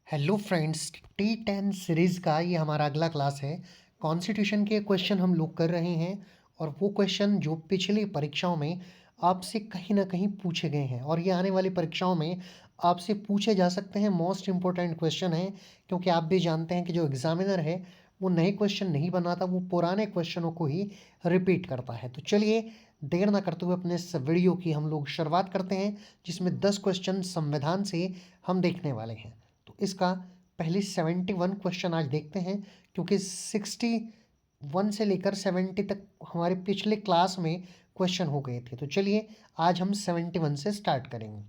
Hello friends, T10 series का ये हमारा अगला क्लास है। कॉन्स्टिट्यूशन के क्वेश्चन हम लोग कर रहे हैं और वो क्वेश्चन जो पिछली परीक्षाओं में आपसे कहीं ना कहीं पूछे गए हैं और ये आने वाली परीक्षाओं में आपसे पूछे जा सकते हैं। मोस्ट इम्पोर्टेंट क्वेश्चन है क्योंकि आप भी जानते हैं कि जो एग्ज़ामिनर है वो नए क्वेश्चन नहीं बनाता, वो पुराने क्वेश्चनों को ही रिपीट करता है। तो चलिए देर ना करते हुए अपने इस वीडियो की हम लोग शुरुआत करते हैं, जिसमें 10 क्वेश्चन संविधान से हम देखने वाले हैं। तो इसका पहले 71 क्वेश्चन आज देखते हैं, क्योंकि 61 से लेकर 70 तक हमारे पिछले क्लास में क्वेश्चन हो गए थे। तो चलिए आज हम 71 से स्टार्ट करेंगे।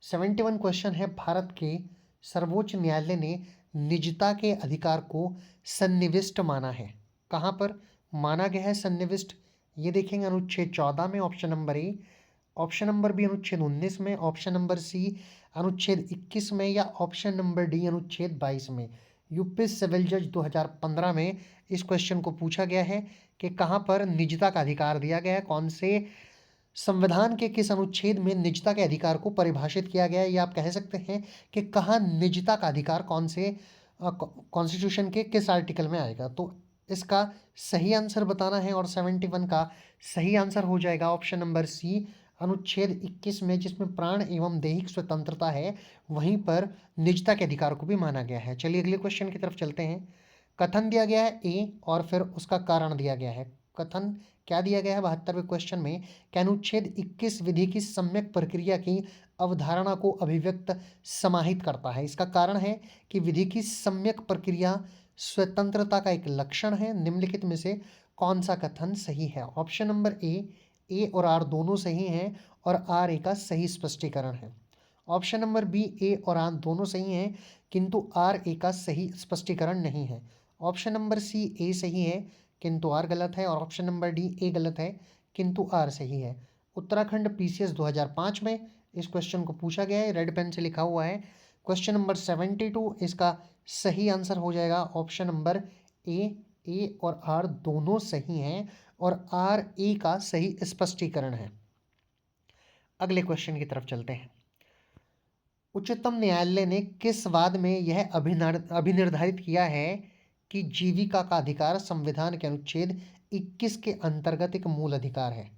71 क्वेश्चन है, भारत के सर्वोच्च न्यायालय ने निजता के अधिकार को सन्निविष्ट माना है। कहाँ पर माना गया है सन्निविष्ट, ये देखेंगे अनुच्छेद 14 में, option number A. Option number B अनुच्छेद 19 में, ऑप्शन नंबर सी अनुच्छेद 21 में, या ऑप्शन नंबर डी अनुच्छेद 22 में। यूपी सिविल जज 2015 में इस क्वेश्चन को पूछा गया है कि कहाँ पर निजता का अधिकार दिया गया है, कौन से संविधान के किस अनुच्छेद में निजता के अधिकार को परिभाषित किया गया है, या आप कह सकते हैं कि कहाँ निजता का अधिकार कौन से कॉन्स्टिट्यूशन के किस आर्टिकल में आएगा। तो इसका सही आंसर बताना है और 71 का सही आंसर हो जाएगा ऑप्शन नंबर सी अनुच्छेद 21 में, जिसमें प्राण एवं दैहिक स्वतंत्रता है, वहीं पर निजता के अधिकार को भी माना गया है। चलिए अगले क्वेश्चन की तरफ चलते हैं। कथन दिया गया है ए और फिर उसका कारण दिया गया है। कथन क्या दिया गया है 72वें क्वेश्चन में कि अनुच्छेद 21 विधि की सम्यक प्रक्रिया की अवधारणा को अभिव्यक्त समाहित करता है। इसका कारण है कि विधि की सम्यक प्रक्रिया स्वतंत्रता का एक लक्षण है। निम्नलिखित में से कौन सा कथन सही है? ऑप्शन नंबर ए और आर दोनों सही हैं और आर ए का सही स्पष्टीकरण है। ऑप्शन नंबर बी ए और आर दोनों सही हैं किंतु आर ए का सही स्पष्टीकरण नहीं है। ऑप्शन नंबर सी ए सही है किंतु आर गलत है, और ऑप्शन नंबर डी ए गलत है किंतु आर सही है। उत्तराखंड पीसीएस 2005 में इस क्वेश्चन को पूछा गया है, रेड पेन से लिखा हुआ है। क्वेश्चन नंबर 72, इसका सही आंसर हो जाएगा ऑप्शन नंबर ए और आर दोनों सही हैं और आर ए का सही स्पष्टीकरण है। अगले क्वेश्चन की तरफ चलते हैं। उच्चतम न्यायालय ने किस वाद में यह अभिनिर्धारित किया है कि जीविका का अधिकार संविधान के अनुच्छेद 21 के अंतर्गत एक मूल अधिकार है?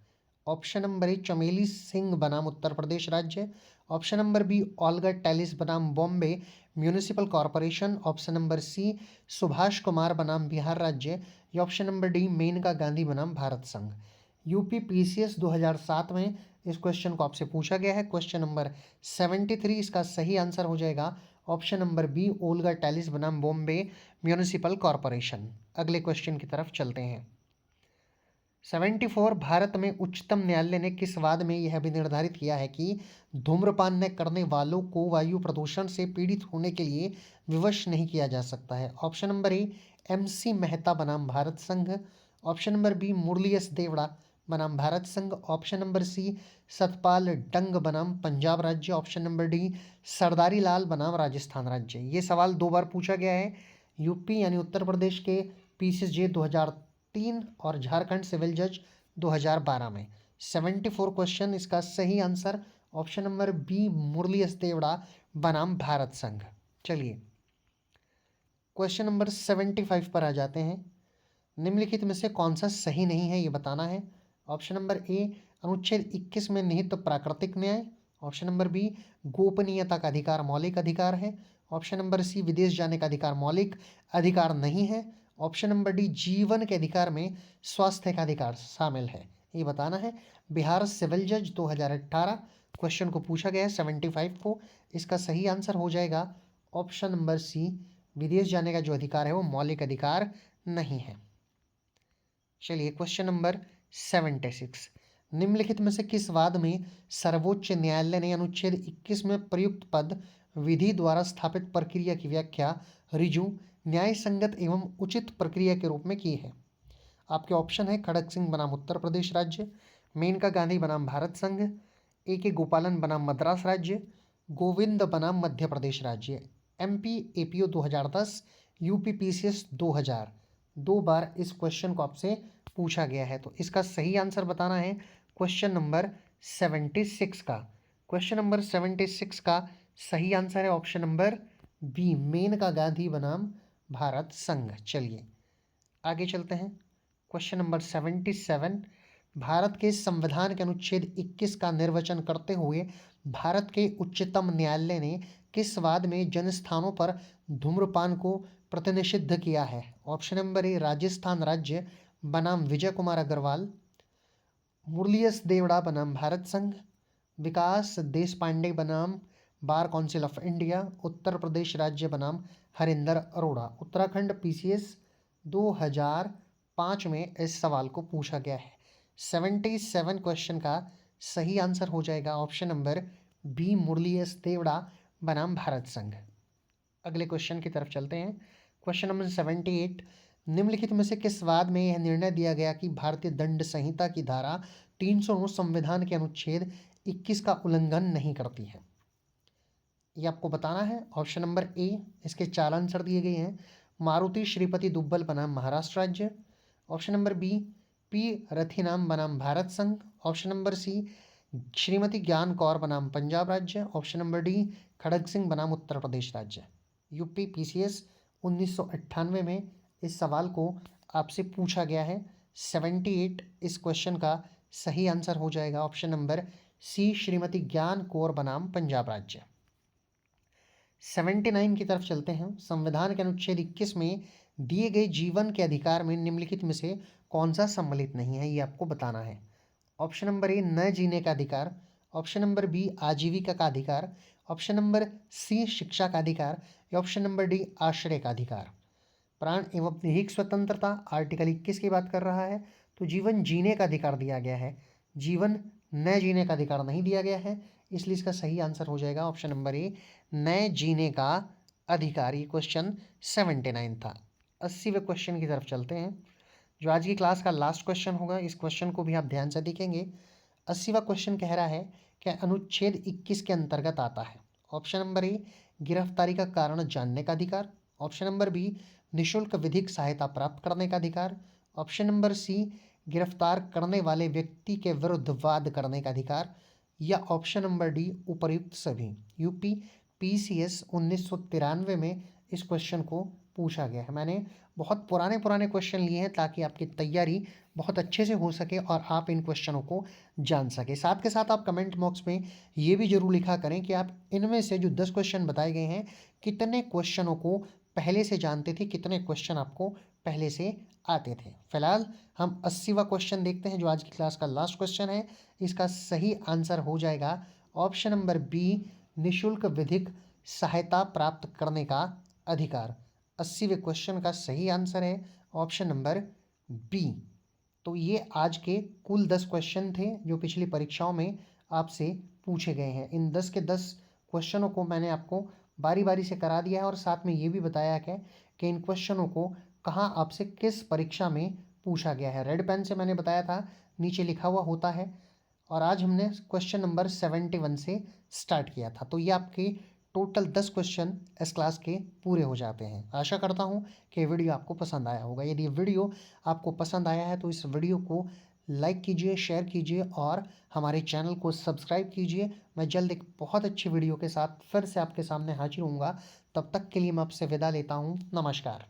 ऑप्शन नंबर ए चमेली सिंह बनाम उत्तर प्रदेश राज्य, option number B Olga Tellis बनाम Bombay municipal corporation, option number C Subhash Kumar बनाम बिहार राज्य, या option number D Maneka Gandhi बनाम भारत संघ। यूपी पीसीएस 2007 में इस क्वेश्चन को आपसे पूछा गया है। क्वेश्चन नंबर 73, इसका सही आंसर हो जाएगा option number B Olga Tellis बनाम बॉम्बे म्यूनिसिपल कॉरपोरेशन। अगले क्वेश्चन की तरफ चलते हैं। 74, भारत में उच्चतम न्यायालय ने किस वाद में यह भी निर्धारित किया है कि धूम्रपान न करने वालों को वायु प्रदूषण से पीड़ित होने के लिए विवश नहीं किया जा सकता है? ऑप्शन नंबर ए एमसी मेहता बनाम भारत संघ, ऑप्शन नंबर बी मुरली एस देवड़ा बनाम भारत संघ, ऑप्शन नंबर सी सतपाल डंग बनाम पंजाब राज्य, ऑप्शन नंबर डी सरदारी लाल बनाम राजस्थान राज्य। ये सवाल 2 बार पूछा गया है, यूपी यानी उत्तर प्रदेश के पीसीजे 2003 और झारखंड सिविल जज 2012 में। 74 क्वेश्चन, इसका सही आंसर ऑप्शन नंबर बी मुरली एस देवड़ा बनाम भारत संघ। चलिए क्वेश्चन नंबर 75 पर आ जाते हैं। निम्नलिखित में से कौन सा सही नहीं है ये बताना है। ऑप्शन नंबर ए अनुच्छेद 21 में निहित प्राकृतिक न्याय, ऑप्शन नंबर बी गोपनीयता का अधिकार मौलिक अधिकार है, ऑप्शन नंबर सी विदेश जाने का अधिकार मौलिक अधिकार नहीं है, ऑप्शन नंबर डी जीवन के अधिकार में स्वास्थ्य का अधिकार शामिल है, ये बताना है। बिहार सिविल जज 2018 क्वेश्चन को पूछा गया है 75 को। इसका सही आंसर हो जाएगा ऑप्शन नंबर सी विदेश जाने का जो अधिकार है वो मौलिक अधिकार नहीं है। चलिए क्वेश्चन नंबर 76, निम्नलिखित में से किस वाद में सर्वोच्च न्यायालय ने अनुच्छेद 21 में प्रयुक्त पद विधि द्वारा स्थापित प्रक्रिया की व्याख्या ऋजु, न्याय संगत एवं उचित प्रक्रिया के रूप में की है? आपके ऑप्शन है खड़ग सिंह बनाम उत्तर प्रदेश राज्य, मेनका गांधी बनाम भारत संघ, ए के गोपालन बनाम मद्रास राज्य, गोविंद बनाम मध्य प्रदेश राज्य। एमपी एपीओ 2010, यूपी पीसीएस 2000, 2 बार इस क्वेश्चन को आपसे पूछा गया है। तो इसका सही आंसर बताना है क्वेश्चन नंबर 76 का। क्वेश्चन नंबर 76 का सही आंसर है option number B Maneka Gandhi बनाम भारत संघ। चलिए आगे चलते हैं। क्वेश्चन नंबर 77, भारत के संविधान के अनुच्छेद 21 का निर्वचन करते हुए भारत के उच्चतम न्यायालय ने किस वाद में जनस्थानों पर धूम्रपान को प्रतिनिषिद्ध किया है? ऑप्शन नंबर ए राजस्थान राज्य बनाम विजय कुमार अग्रवाल, मुरलीयस देवड़ा बनाम भारत संघ, विकास देश पांडे बनाम बार काउंसिल ऑफ इंडिया, उत्तर प्रदेश राज्य बनाम हरिंदर अरोड़ा। उत्तराखंड पीसीएस 2005 में इस सवाल को पूछा गया है। 77 क्वेश्चन का सही आंसर हो जाएगा ऑप्शन नंबर बी मुरलीयस देवड़ा बनाम भारत संघ। अगले क्वेश्चन की तरफ चलते हैं। क्वेश्चन नंबर 78, निम्नलिखित में से किस वाद में यह निर्णय दिया गया कि भारतीय दंड संहिता की धारा 309 संविधान के अनुच्छेद 21 का उल्लंघन नहीं करती है? ये आपको बताना है। ऑप्शन नंबर ए, इसके 4 आंसर दिए गए हैं। मारुति श्रीपति दुब्बल बनाम महाराष्ट्र राज्य, ऑप्शन नंबर बी पी रथिनाम बनाम भारत संघ, ऑप्शन नंबर सी श्रीमती ज्ञान कौर बनाम पंजाब राज्य, ऑप्शन नंबर डी खड़ग सिंह बनाम उत्तर प्रदेश राज्य। यूपी पीसीएस 1998 में इस सवाल को आपसे पूछा गया है। 78 इस क्वेश्चन का सही आंसर हो जाएगा ऑप्शन नंबर सी श्रीमती ज्ञान कौर बनाम पंजाब राज्य। 79 की तरफ चलते हैं। संविधान के अनुच्छेद 21 में दिए गए जीवन के अधिकार में निम्नलिखित में से कौन सा सम्मिलित नहीं है, ये आपको बताना है। ऑप्शन नंबर ए न जीने का अधिकार, ऑप्शन नंबर बी आजीविका का अधिकार, ऑप्शन नंबर सी शिक्षा का अधिकार या ऑप्शन नंबर डी आश्रय का अधिकार। प्राण एवं दैहिक स्वतंत्रता आर्टिकल 21 की बात कर रहा है, तो जीवन जीने का अधिकार दिया गया है, जीवन न जीने का अधिकार नहीं दिया गया है, इसलिए इसका सही आंसर हो जाएगा ऑप्शन नंबर ए न जीने का अधिकार। ये क्वेश्चन 79 था। 80वें क्वेश्चन की तरफ चलते हैं, जो आज की क्लास का लास्ट क्वेश्चन होगा। इस क्वेश्चन को भी आप ध्यान से देखेंगे। 80वां क्वेश्चन कह रहा है कि अनुच्छेद 21 के अंतर्गत आता है। ऑप्शन नंबर ए गिरफ्तारी का कारण जानने का अधिकार, ऑप्शन नंबर बी निःशुल्क विधिक सहायता प्राप्त करने का अधिकार, ऑप्शन नंबर सी गिरफ्तार करने वाले व्यक्ति के विरुद्ध वाद करने का अधिकार या ऑप्शन नंबर डी उपर्युक्त सभी। यूपी पीसीएस 1993 में इस क्वेश्चन को पूछा गया है। मैंने बहुत पुराने पुराने क्वेश्चन लिए हैं ताकि आपकी तैयारी बहुत अच्छे से हो सके और आप इन क्वेश्चनों को जान सके। साथ के साथ आप कमेंट बॉक्स में ये भी जरूर लिखा करें कि आप इनमें से जो 10 क्वेश्चन बताए गए हैं कितने क्वेश्चनों को पहले से जानते थे, कितने क्वेश्चन आपको पहले से आते थे। फिलहाल हम 80वां क्वेश्चन देखते हैं, जो आज की क्लास का लास्ट क्वेश्चन है। इसका सही आंसर हो जाएगा ऑप्शन नंबर बी निःशुल्क विधिक सहायता प्राप्त करने का अधिकार। 80वें क्वेश्चन का सही आंसर है ऑप्शन नंबर बी। तो ये आज के कुल 10 क्वेश्चन थे जो पिछली परीक्षाओं में आपसे पूछे गए हैं। इन 10 के 10 क्वेश्चनों को मैंने आपको बारी बारी से करा दिया है और साथ में ये भी बताया है कि इन क्वेश्चनों को कहाँ आपसे किस परीक्षा में पूछा गया है। रेड पेन से मैंने बताया था, नीचे लिखा हुआ होता है। और आज हमने क्वेश्चन नंबर 71 से स्टार्ट किया था। तो ये आपके टोटल 10 क्वेश्चन इस क्लास के पूरे हो जाते हैं। आशा करता हूँ कि वीडियो आपको पसंद आया होगा। यदि वीडियो आपको पसंद आया है तो इस वीडियो को लाइक कीजिए, शेयर कीजिए और हमारे चैनल को सब्सक्राइब कीजिए। मैं जल्द एक बहुत अच्छी वीडियो के साथ फिर से आपके सामने हाजिर होऊंगा। तब तक के लिए मैं आपसे विदा लेता हूँ। नमस्कार।